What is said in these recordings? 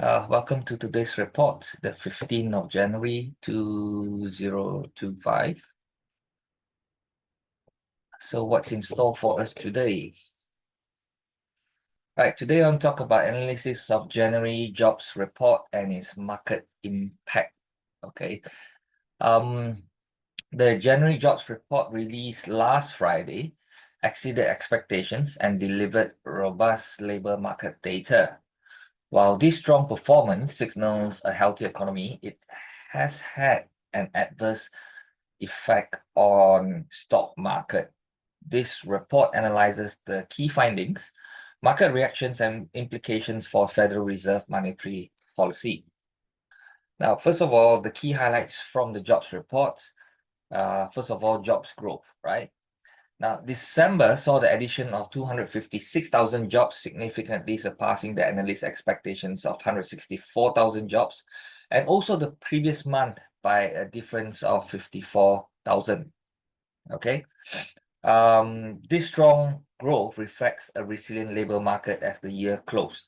Welcome to today's report, the 15th of January 2025. So what's in store for us today? Right, today I want to talk about analysis of January jobs report and its market impact. Okay. The January jobs report released last Friday exceeded expectations and delivered robust labor market data. While this strong performance signals a healthy economy, it has had an adverse effect on stock market. This report analyzes the key findings, market reactions, and implications for Federal Reserve monetary policy. Now, first of all, the key highlights from the jobs report. First of all, jobs growth, right? Now, December saw the addition of 256,000 jobs, significantly surpassing the analyst expectations of 164,000 jobs, and also the previous month by a difference of 54,000. Okay. This strong growth reflects a resilient labor market as the year closed.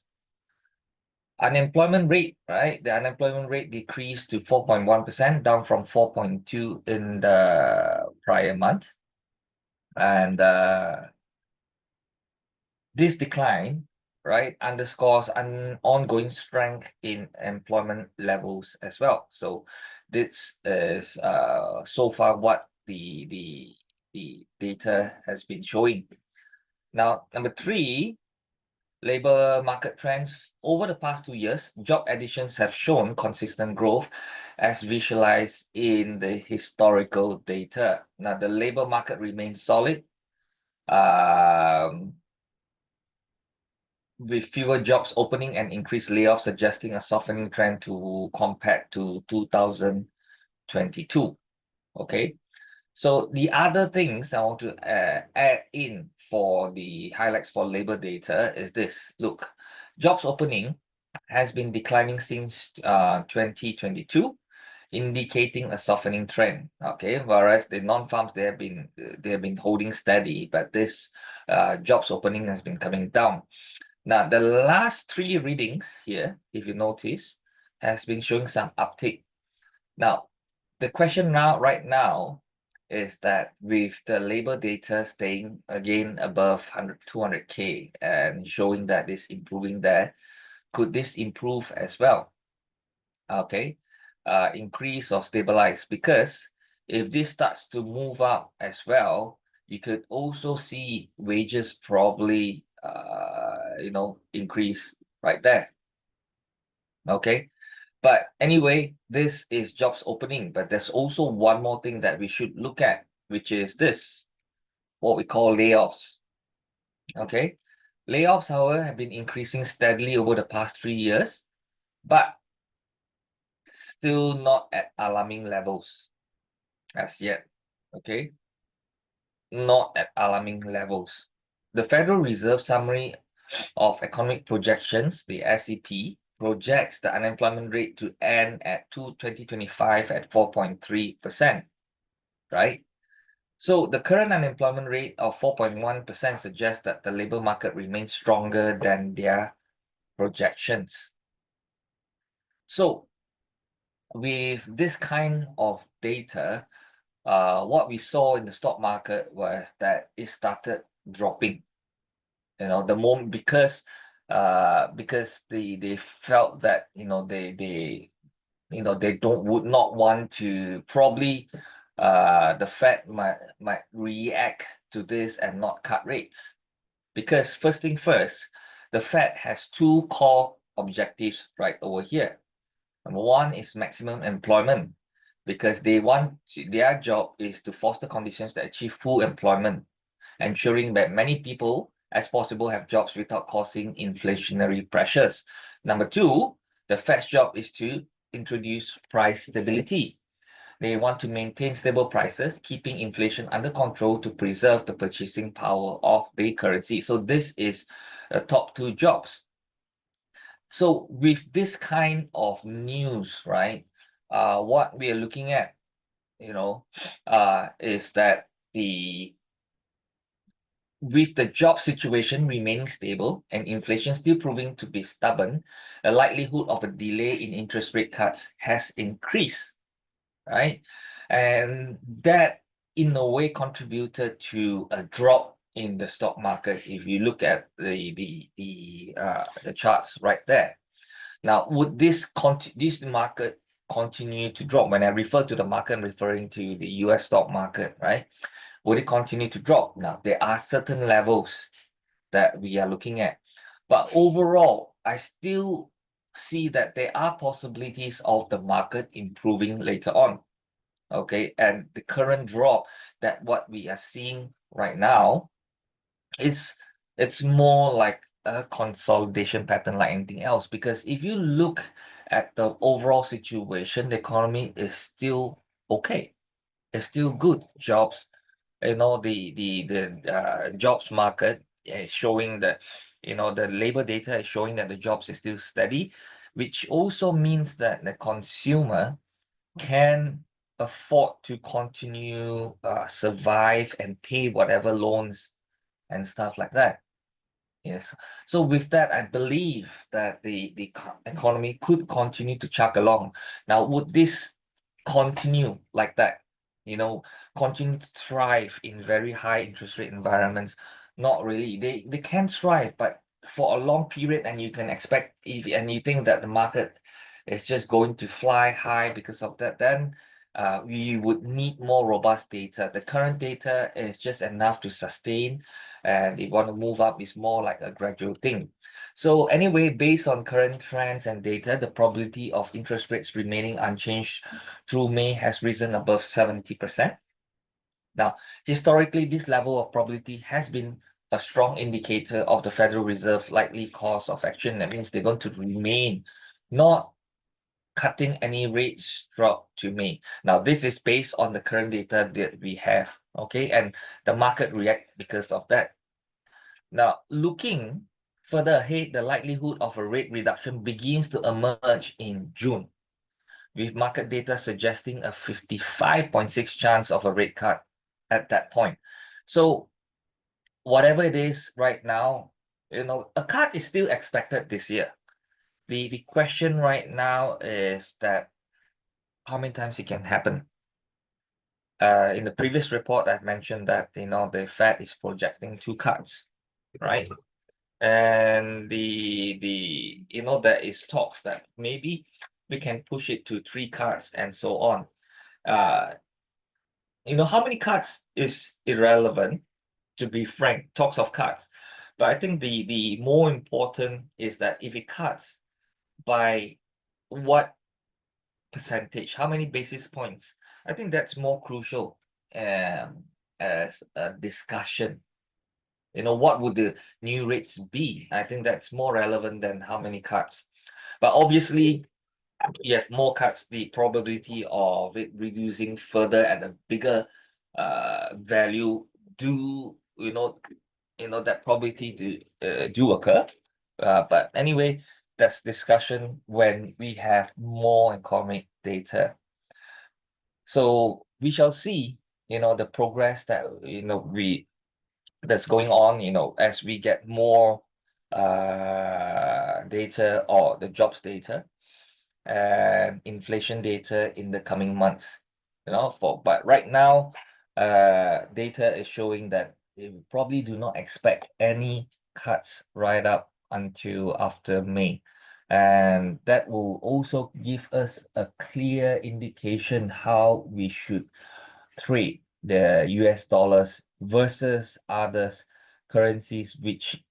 Unemployment rate, right? The unemployment rate decreased to 4.1%, down from 4.2 in the prior month. And this decline, right, underscores an ongoing strength in employment levels as well. So this is so far what the data has been showing. Now, number three, labor market trends. Over the past 2 years, job additions have shown consistent growth as visualized in the historical data. Now, the labor market remains solid, with fewer jobs opening and increased layoffs, suggesting a softening trend compared to 2022. Okay, so the other things I want to add in for the highlights for labor data is this. Look, jobs opening has been declining since 2022, indicating a softening trend. Okay, whereas the non-farms they have been holding steady, but this jobs opening has been coming down. Now, the last three readings here, if you notice, has been showing some uptick. Now, the question right now is that with the labor data staying again above 200K and showing that it's improving there, could this improve as well? Okay, increase or stabilize? Because if this starts to move up as well, you could also see wages probably increase right there. Okay, but anyway, this is jobs opening, but there's also one more thing that we should look at, which is this, what we call layoffs. Okay, layoffs, however, have been increasing steadily over the past 3 years, but still not at alarming levels as yet. Okay, not at alarming levels. The Federal Reserve Summary of Economic Projections, the SEP, projects the unemployment rate to end at 2025 at 4.3%, right? So the current unemployment rate of 4.1% suggests that the labor market remains stronger than their projections. So with this kind of data, what we saw in the stock market was that it started dropping. The moment because they felt that they would not want to, probably the Fed might react to this and not cut rates, because first thing first, the Fed has two core objectives right over here. Number one is maximum employment, because their job is to foster conditions that achieve full employment, ensuring that many people as possible have jobs without causing inflationary pressures. Number two, the Fed's job is to introduce price stability. They want to maintain stable prices, keeping inflation under control to preserve the purchasing power of the currency. So this is the top two jobs. So with this kind of news, right, what we are looking at, is that with the job situation remaining stable and inflation still proving to be stubborn, the likelihood of a delay in interest rate cuts has increased, right? And that in a way contributed to a drop in the stock market if you look at the charts right there. Now, would this market continue to drop? When I refer to the market, I'm referring to the US stock market, right? Would it continue to drop? Now, there are certain levels that we are looking at. But overall, I still see that there are possibilities of the market improving later on. Okay, and the current drop that what we are seeing right now is it's more like a consolidation pattern like anything else. Because if you look at the overall situation, the economy is still okay. It's still good. Jobs, the jobs market is showing that, the labor data is showing that the jobs is still steady, which also means that the consumer can afford to continue survive and pay whatever loans and stuff like that. Yes. So with that, I believe that the economy could continue to chug along. Now, would this continue like that? Continue to thrive in very high interest rate environments? Not really. They can thrive, but for a long period, and you can expect if and you think that the market is just going to fly high because of that, then we would need more robust data. The current data is just enough to sustain, and if you want to move up, it's more like a gradual thing. So anyway, based on current trends and data, the probability of interest rates remaining unchanged through May has risen above 70%. Now, historically, this level of probability has been a strong indicator of the Federal Reserve likely course of action. That means they're going to remain not cutting any rates throughout to May. Now, this is based on the current data that we have, okay? And the market react because of that. Now, looking further ahead, the likelihood of a rate reduction begins to emerge in June, with market data suggesting a 55.6 chance of a rate cut at that point. So whatever it is right now, a cut is still expected this year. The question right now is that how many times it can happen. In the previous report, I've mentioned that the Fed is projecting 2 cuts, right? And there is talks that maybe we can push it to 3 cuts and so on. How many cuts is irrelevant, to be frank, talks of cuts. But I think the more important is that if it cuts, by what percentage, how many basis points? I think that's more crucial as a discussion. What would the new rates be? I think that's more relevant than how many cuts. But obviously, you have more cuts, the probability of it reducing further at a bigger value that probability do occur. But anyway, that's discussion when we have more economic data. So we shall see, the progress that that's going on, as we get more data or the jobs data and inflation data in the coming months. But right now, data is showing that they probably do not expect any cuts right up until after May. And that will also give us a clear indication how we should trade the US dollars versus others currencies which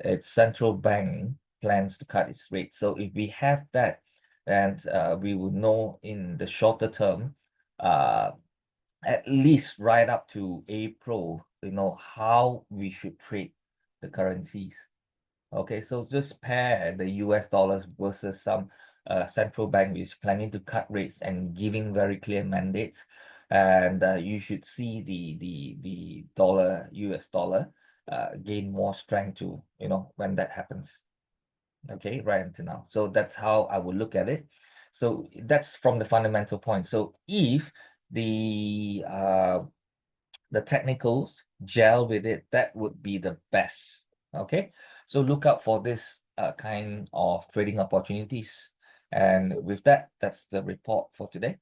its central bank plans to cut its rate. So if we have that, then we would know in the shorter term, at least right up to April, how we should trade the currencies. Okay, so just pair the US dollars versus some central bank which is planning to cut rates and giving very clear mandates, and you should see the US dollar gain more strength to when that happens. Okay, right until now. So that's how I would look at it. So that's from the fundamental point. So if the the technicals gel with it, that would be the best. Okay, so look out for this kind of trading opportunities. And with that, that's the report for today.